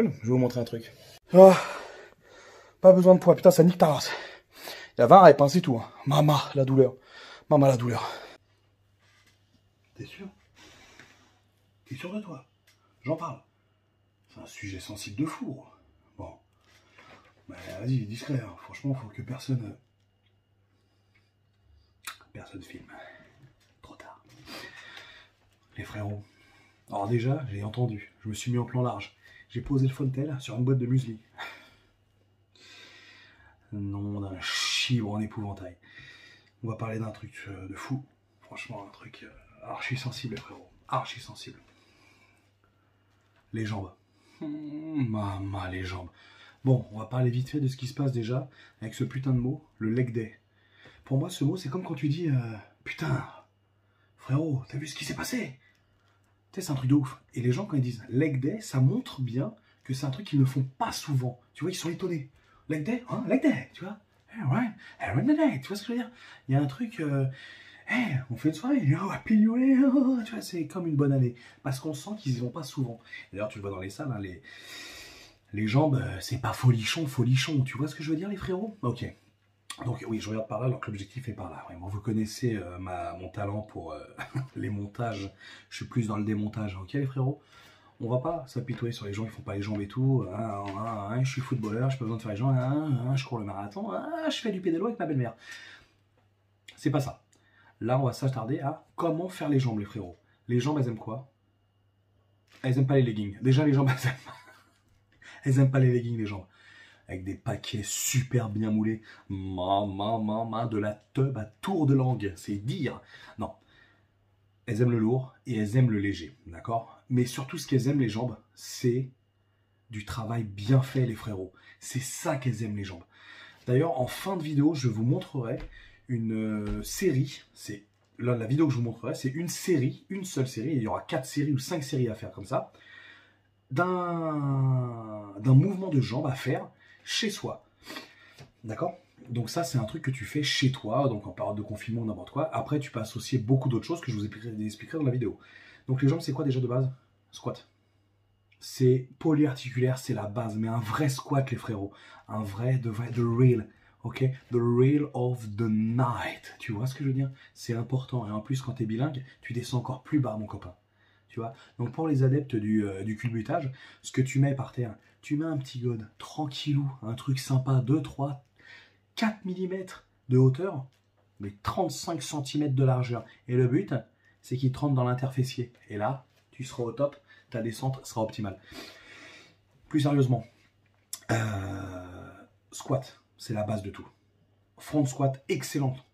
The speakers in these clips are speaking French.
Je vais vous montrer un truc. Oh, pas besoin de poids, putain, ça nique ta race. Il y a 20 reps, hein, c'est tout. Hein. Maman, la douleur. Maman, la douleur. T'es sûr? T'es sûr de toi? J'en parle. C'est un sujet sensible de fou. Bon. Bah, vas-y, discret. Hein. Franchement, faut que personne filme. Trop tard. Les frérots. Alors déjà, j'ai entendu. Je me suis mis en plan large. J'ai posé le Fontel sur une boîte de muesli. Non, d'un chibre en épouvantail. On va parler d'un truc de fou. Franchement, un truc archi sensible, les frérots. Archi sensible. Les jambes. Maman, les jambes. Bon, on va parler vite fait de ce qui se passe déjà avec ce putain de mot, le leg day. Pour moi, ce mot, c'est comme quand tu dis putain, frérot, t'as vu ce qui s'est passé? Tu sais, c'est un truc de ouf. Et les gens, quand ils disent leg day, ça montre bien que c'est un truc qu'ils ne font pas souvent. Tu vois, ils sont étonnés. Leg day, hein, leg day, tu vois. Ouais, tu vois ce que je veux dire? Il y a un truc, on fait une soirée, oh, happy new year, tu vois, c'est comme une bonne année. Parce qu'on sent qu'ils y vont pas souvent. D'ailleurs, tu le vois dans les salles, hein, les jambes, c'est pas folichon, tu vois ce que je veux dire, les frérots? Ok. Donc oui, je regarde par là alors que l'objectif est par là. Ouais, bon, vous connaissez mon talent pour les montages. Je suis plus dans le démontage, ok les frérots? On va pas s'apitoyer sur les gens qui font pas les jambes et tout. Je suis footballeur, j'ai pas besoin de faire les jambes. Je cours le marathon. Je fais du pédalo avec ma belle-mère. C'est pas ça. Là, on va s'attarder à comment faire les jambes, les frérots. Les jambes, elles aiment quoi? Elles aiment pas les leggings. Déjà, les jambes, elles aiment pas les leggings, les jambes. Avec des paquets super bien moulés. De la teub à tour de langue. C'est dire. Non. Elles aiment le lourd et elles aiment le léger. D'accord? Mais surtout, ce qu'elles aiment, les jambes, c'est du travail bien fait, les frérots. C'est ça qu'elles aiment, les jambes. D'ailleurs, en fin de vidéo, je vous montrerai une série. C'est là, la vidéo que je vous montrerai, c'est une série, une seule série. Il y aura 4 séries ou 5 séries à faire comme ça. D'un mouvement de jambes à faire chez soi. D'accord? Donc ça, c'est un truc que tu fais chez toi, donc en période de confinement ou n'importe quoi. Après, tu peux associer beaucoup d'autres choses que je vous expliquerai dans la vidéo. Donc les jambes, c'est quoi déjà de base? Squat. C'est polyarticulaire, c'est la base. Mais un vrai squat, les frérots. Un vrai, the real. Ok? The real of the night. Tu vois ce que je veux dire? C'est important. Et en plus, quand tu es bilingue, tu descends encore plus bas, mon copain. Tu vois? Donc pour les adeptes du culbutage, ce que tu mets par terre, tu mets un petit god, tranquillou, un truc sympa, 2, 3, 4 mm de hauteur, mais 35 cm de largeur. Et le but, c'est qu'il te rentre dans l'interfessier. Et là, tu seras au top, ta descente sera optimale. Plus sérieusement, squat, c'est la base de tout. Front squat, excellente.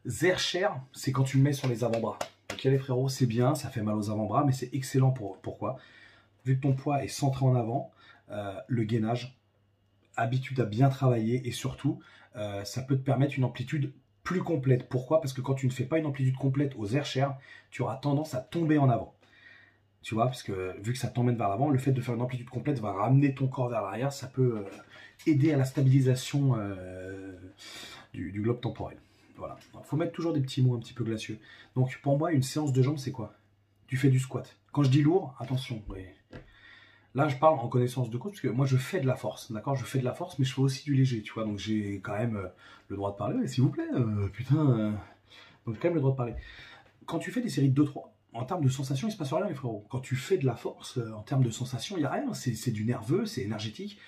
Zercher, c'est quand tu le mets sur les avant-bras. Ok les frérots, c'est bien, ça fait mal aux avant-bras, mais c'est excellent pourquoi? Vu que ton poids est centré en avant, le gainage, habitude à bien travailler et surtout, ça peut te permettre une amplitude plus complète. Pourquoi? Parce que quand tu ne fais pas une amplitude complète aux Zercher, tu auras tendance à tomber en avant. Tu vois, parce que vu que ça t'emmène vers l'avant, le fait de faire une amplitude complète va ramener ton corps vers l'arrière, ça peut aider à la stabilisation du globe temporel. Voilà. Il faut mettre toujours des petits mots un petit peu glacieux. Donc pour moi, une séance de jambes, c'est quoi? Tu fais du squat. Quand je dis lourd, attention. Oui. Là, je parle en connaissance de cause, parce que moi, je fais de la force. D'accord? Je fais de la force, mais je fais aussi du léger. Tu vois, donc j'ai quand même le droit de parler. S'il vous plaît, putain. Donc j'ai quand même le droit de parler. Quand tu fais des séries de 2-3, en termes de sensations, il se passe rien, les frérots. Quand tu fais de la force, en termes de sensations, il n'y a rien. C'est du nerveux, c'est énergétique.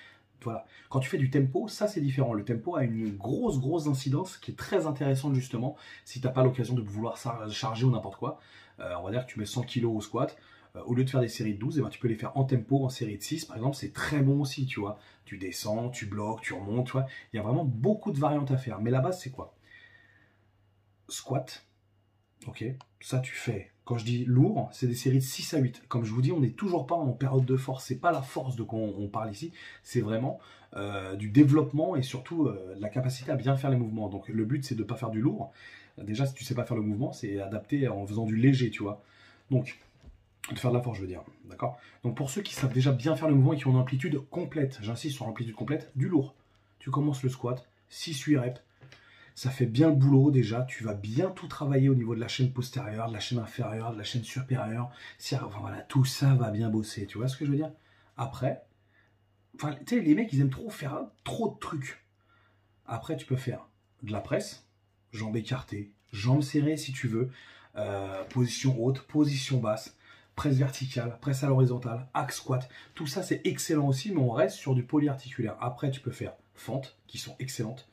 Voilà. Quand tu fais du tempo, ça c'est différent. Le tempo a une grosse incidence qui est très intéressante justement si tu n'as pas l'occasion de vouloir charger ou n'importe quoi. On va dire que tu mets 100 kg au squat. Au lieu de faire des séries de 12, eh ben, tu peux les faire en tempo, en série de 6 par exemple. C'est très bon aussi, tu vois. Tu descends, tu bloques, tu remontes, tu vois. Il y a vraiment beaucoup de variantes à faire. Mais la base, c'est quoi? Squat. Ok, ça tu fais. Quand je dis lourd, c'est des séries de 6 à 8. Comme je vous dis, on n'est toujours pas en période de force. C'est pas la force de quoi on parle ici. C'est vraiment du développement et surtout de la capacité à bien faire les mouvements. Donc le but, c'est de ne pas faire du lourd. Déjà, si tu sais pas faire le mouvement, c'est adapté en faisant du léger, tu vois. Donc, de faire de la force, je veux dire. D'accord? Donc pour ceux qui savent déjà bien faire le mouvement et qui ont une amplitude complète, j'insiste sur l'amplitude complète, du lourd. Tu commences le squat, 6-8 reps. Ça fait bien le boulot déjà, tu vas bien tout travailler au niveau de la chaîne postérieure, de la chaîne inférieure, de la chaîne supérieure. Enfin, voilà, tout ça va bien bosser, tu vois ce que je veux dire? Après, Enfin, tu sais, les mecs, ils aiment trop faire trop de trucs. Après, tu peux faire de la presse, jambes écartées, jambes serrées si tu veux, position haute, position basse, presse verticale, presse à l'horizontale, axe squat. Tout ça, c'est excellent aussi, mais on reste sur du polyarticulaire. Après, tu peux faire fentes, qui sont excellentes.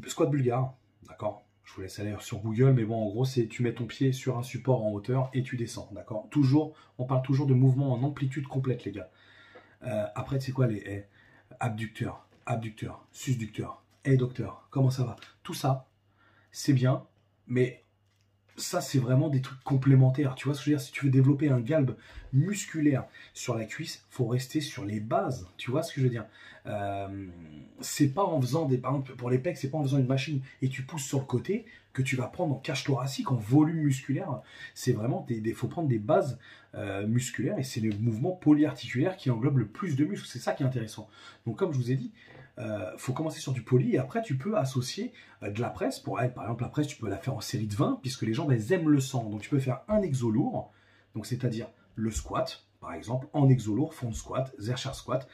Squat bulgare, d'accord? Je vous laisse aller sur Google, mais bon, en gros, c'est tu mets ton pied sur un support en hauteur et tu descends, d'accord? Toujours, on parle toujours de mouvements en amplitude complète, les gars. Après, c'est quoi les abducteurs, abducteurs, susducteurs, adducteurs, comment ça va? Tout ça, c'est bien, mais ça, c'est vraiment des trucs complémentaires. Tu vois ce que je veux dire? Si tu veux développer un galbe musculaire sur la cuisse, il faut rester sur les bases. Tu vois ce que je veux dire? C'est pas en faisant des... Par exemple, pour les pecs, c'est pas en faisant une machine et tu pousses sur le côté que tu vas prendre en cage thoracique, en volume musculaire. C'est vraiment faut prendre des bases musculaires et c'est le mouvement polyarticulaire qui englobe le plus de muscles. C'est ça qui est intéressant. Donc, comme je vous ai dit, faut commencer sur du poly et après tu peux associer de la presse. Par exemple, la presse, tu peux la faire en série de 20 puisque les jambes, elles aiment le sang. Donc, tu peux faire un exo lourd, donc c'est-à-dire le squat, par exemple, en exo lourd, front squat, Zercher squat,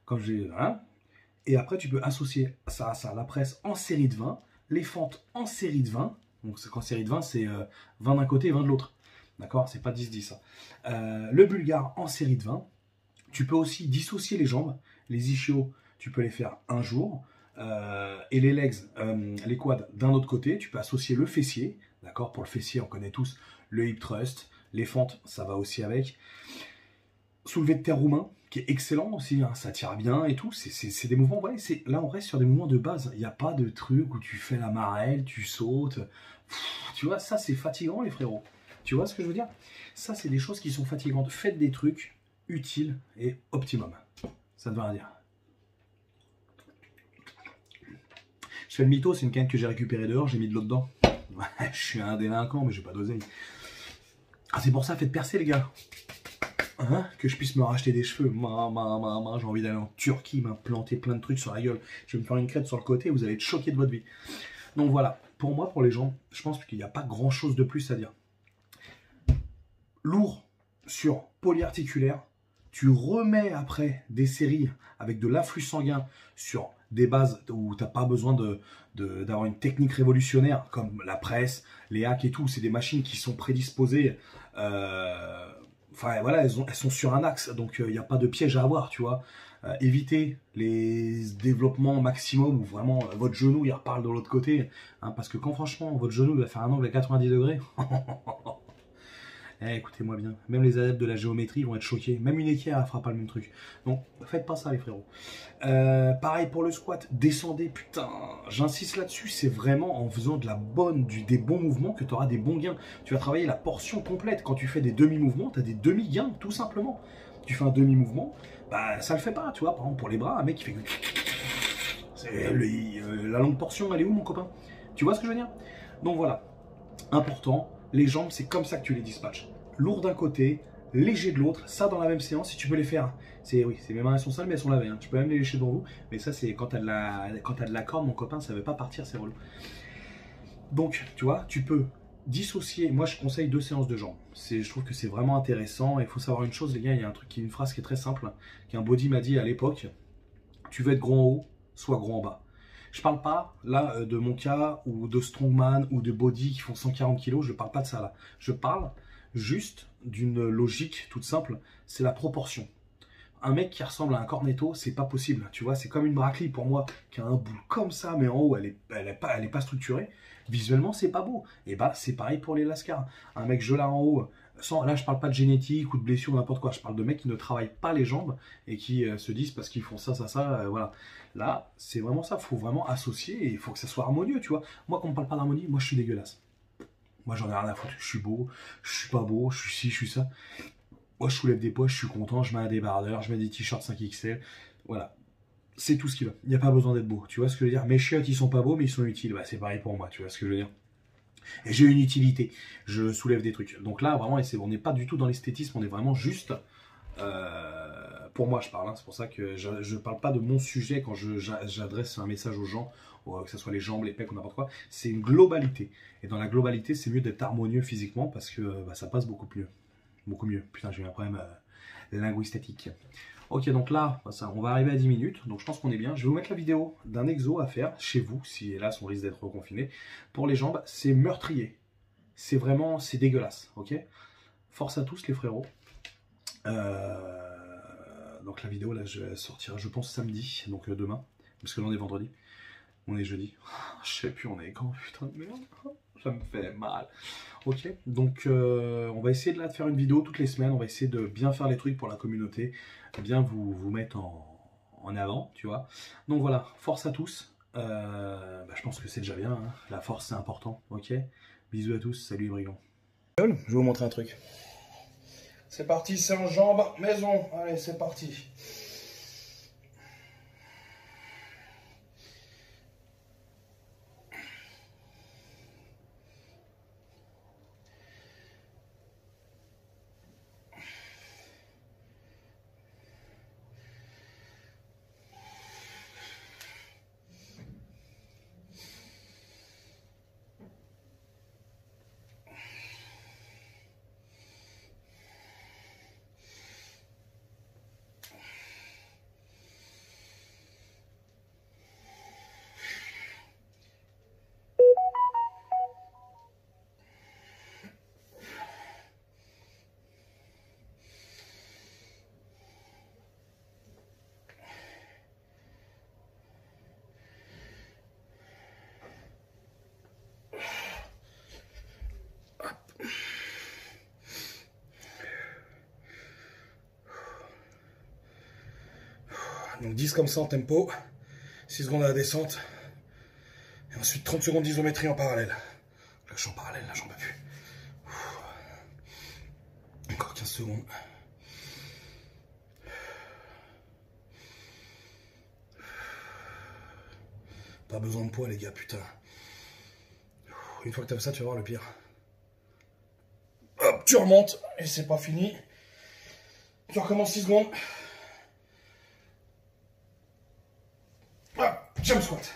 comme j'ai... Hein, et après, tu peux associer ça à ça, la presse en série de 20, les fentes en série de 20. Donc, en série de 20, c'est 20 d'un côté et 20 de l'autre. D'accord? C'est pas 10-10. Le bulgare en série de 20. Tu peux aussi dissocier les jambes. Les ischios, tu peux les faire un jour. Et les legs, les quads d'un autre côté. Tu peux associer le fessier. D'accord? Pour le fessier, on connaît tous le hip thrust. Les fentes, ça va aussi avec. Soulevé de terre roumain, qui est excellent aussi, hein, ça tire bien et tout. C'est des mouvements, ouais, là on reste sur des mouvements de base. Il n'y a pas de truc où tu fais la marelle, tu sautes. Tu vois, ça c'est fatigant les frérots. Tu vois ce que je veux dire? Ça c'est des choses qui sont fatigantes. Faites des trucs utiles et optimum. Ça ne veut rien dire. Je fais le mytho, c'est une canne que j'ai récupérée dehors, j'ai mis de l'eau dedans. Ouais, je suis un délinquant, mais j'ai pas d'oseille. Ah, c'est pour ça, faites percer les gars. Hein, que je puisse me racheter des cheveux. J'ai envie d'aller en Turquie, m'implanter plein de trucs sur la gueule. Je vais me faire une crête sur le côté, vous allez être choqués de votre vie. Donc voilà, pour moi, pour les gens, je pense qu'il n'y a pas grand chose de plus à dire. Lourd sur polyarticulaire, tu remets après des séries avec de l'afflux sanguin sur des bases où tu n'as pas besoin d'avoir une technique révolutionnaire comme la presse, les hacks et tout. C'est des machines qui sont prédisposées. Enfin voilà, elles sont sur un axe, donc il n'y a pas de piège à avoir, tu vois. Évitez les développements maximum où vraiment votre genou il reparle de l'autre côté, hein, parce que quand franchement votre genou va faire un angle à 90 degrés, écoutez-moi bien, même les adeptes de la géométrie vont être choqués, même une équerre ne fera pas le même truc. Donc faites pas ça les frérots. Pareil pour le squat, descendez, putain, j'insiste là-dessus, c'est vraiment en faisant des bons mouvements que tu auras des bons gains. Tu vas travailler la portion complète. Quand tu fais des demi-mouvements, tu as des demi-gains, tout simplement. Tu fais un demi-mouvement, bah ça le fait pas, tu vois. Par exemple pour les bras, un mec qui fait... la longue portion, elle est où mon copain? Tu vois ce que je veux dire? Donc voilà, important, les jambes, c'est comme ça que tu les dispatches. Lourd d'un côté, léger de l'autre, ça dans la même séance, si tu peux les faire. Oui, mes mains elles sont sales, mais elles sont lavées. Hein. Tu peux même les lécher devant vous, mais ça c'est quand tu as de la corde, mon copain, ça ne veut pas partir, c'est relou. Donc, tu vois, tu peux dissocier. Moi, je conseille 2 séances de jambes. Je trouve que c'est vraiment intéressant. Il faut savoir une chose, les gars, il y a une phrase qui est très simple, qu'un body m'a dit à l'époque. Tu veux être gros en haut, sois gros en bas. Je parle pas là de mon cas ou de strongman ou de body qui font 140 kg. Je parle pas de ça là. Je parle juste d'une logique toute simple. C'est la proportion. Un mec qui ressemble à un cornetto, c'est pas possible. Tu vois, c'est comme une Brackley pour moi qui a un boule comme ça, mais en haut elle est pas structurée. Visuellement, c'est pas beau. Et bah c'est pareil pour les lascars. Un mec gelard en haut. Là, je parle pas de génétique ou de blessure ou n'importe quoi. Je parle de mecs qui ne travaillent pas les jambes et qui se disent parce qu'ils font ça, voilà. Là, c'est vraiment ça. Il faut vraiment associer et il faut que ça soit harmonieux, tu vois. Moi, quand on me parle pas d'harmonie, moi, je suis dégueulasse. Moi, j'en ai rien à foutre. Je suis beau, je suis pas beau, je suis ci, je suis ça. Moi, je soulève des poids, je suis content, je mets un débardeur, je mets des t-shirts 5XL. Voilà. C'est tout ce qu'il va. Il n'y a pas besoin d'être beau. Tu vois ce que je veux dire? Mes chiottes, ils sont pas beaux, mais ils sont utiles. Bah, c'est pareil pour moi. Tu vois ce que je veux dire? Et j'ai une utilité, je soulève des trucs. Donc là, vraiment, on n'est pas du tout dans l'esthétisme, on est vraiment juste... pour moi, je parle, hein, c'est pour ça que je ne parle pas de mon sujet quand j'adresse un message aux gens, que ce soit les jambes, les pecs ou n'importe quoi. C'est une globalité. Et dans la globalité, c'est mieux d'être harmonieux physiquement parce que ça passe beaucoup mieux. Beaucoup mieux. Putain, j'ai eu un problème linguistique. Ok, donc là, ça, on va arriver à 10 minutes, donc je pense qu'on est bien. Je vais vous mettre la vidéo d'un exo à faire chez vous, si hélas on risque d'être confiné. Pour les jambes, c'est meurtrier. C'est vraiment, c'est dégueulasse, ok? Force à tous les frérots. Donc la vidéo, là, je vais sortir, je pense, samedi, donc demain, parce que là on est vendredi. On est jeudi. Je sais plus, on est quand, putain de merde. Ça me fait mal. Ok, donc on va essayer de là, de faire une vidéo toutes les semaines. On va essayer de bien faire les trucs pour la communauté. Bien vous mettre en avant, tu vois. Donc voilà, force à tous. Je pense que c'est déjà bien. Hein. La force, c'est important. Ok, bisous à tous. Salut les brigands. Je vais vous montrer un truc. C'est parti, c'est en jambes, maison. Allez, c'est parti. Donc 10 comme ça en tempo, 6 secondes à la descente, et ensuite 30 secondes d'isométrie en parallèle. Là je suis en parallèle, là j'en peux plus. Encore 15 secondes. Pas besoin de poids les gars, putain. Une fois que t'as fait ça, tu vas voir le pire. Hop, tu remontes, et c'est pas fini. Tu recommences 6 secondes. Hop, jump squat.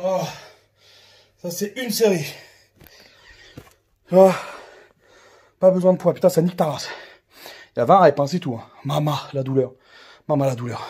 Oh, ça c'est une série. Oh, pas besoin de poids, putain ça nique ta race. Il y a 20 reps, hein, c'est tout. Hein. Mama la douleur. Mama la douleur.